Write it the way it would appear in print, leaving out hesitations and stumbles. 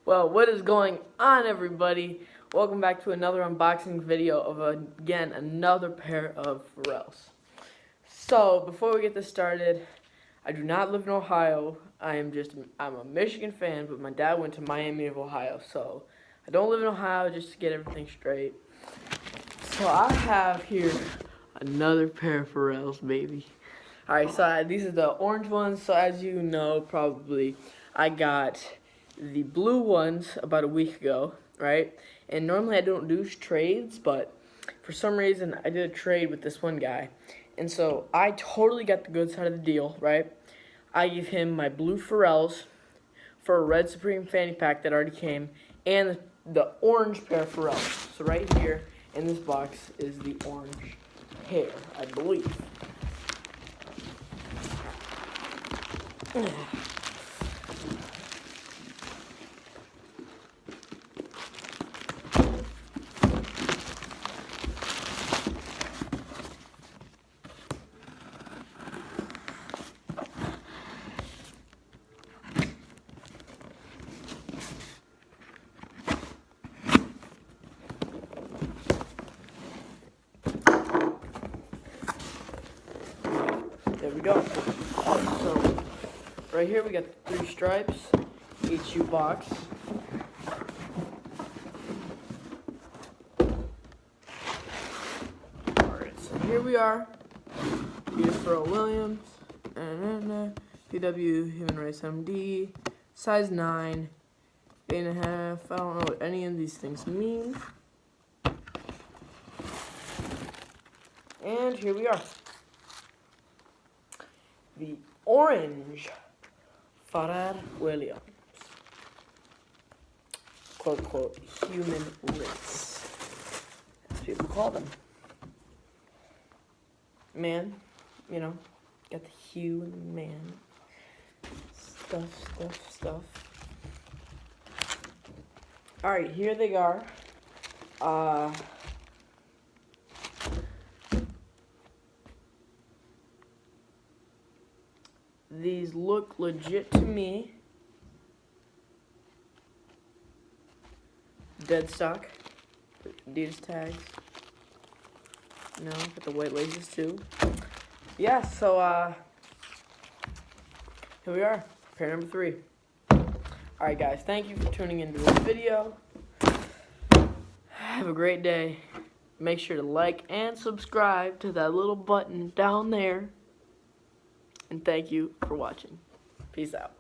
Well, what is going on, everybody? Welcome back to another unboxing video of, again, another pair of Pharrells. So, before we get this started, I do not live in Ohio. I'm a Michigan fan, but my dad went to Miami of Ohio, so I don't live in Ohio, just to get everything straight. So, I have here another pair of Pharrells, baby. Alright, so these are the orange ones. So, as you know, probably, I got the blue ones about a week ago, right? And normally I don't do trades, but for some reason I did a trade with this one guy. And so I totally got the good side of the deal, right? I gave him my blue Pharrells for a red Supreme fanny pack that already came, and the orange pair of Pharrells. So right here in this box is the orange pair, I believe. There we go. So, right here we got 3 stripes, each shoe box. Alright, so here we are. Here's Pharrell Williams, PW Human Rights MD, size 9, 8.5. I don't know what any of these things mean. And here we are. The orange Pharrell Williams, quote, quote, human race, as people call them. Man, you know, got the hue and man. Stuff. Alright, here they are. These look legit to me. Dead stock. Adidas tags. No, got the white laces too. Yeah, so here we are. Pair number 3. Alright guys, thank you for tuning into this video. Have a great day. Make sure to like and subscribe to that little button down there. And thank you for watching. Peace out.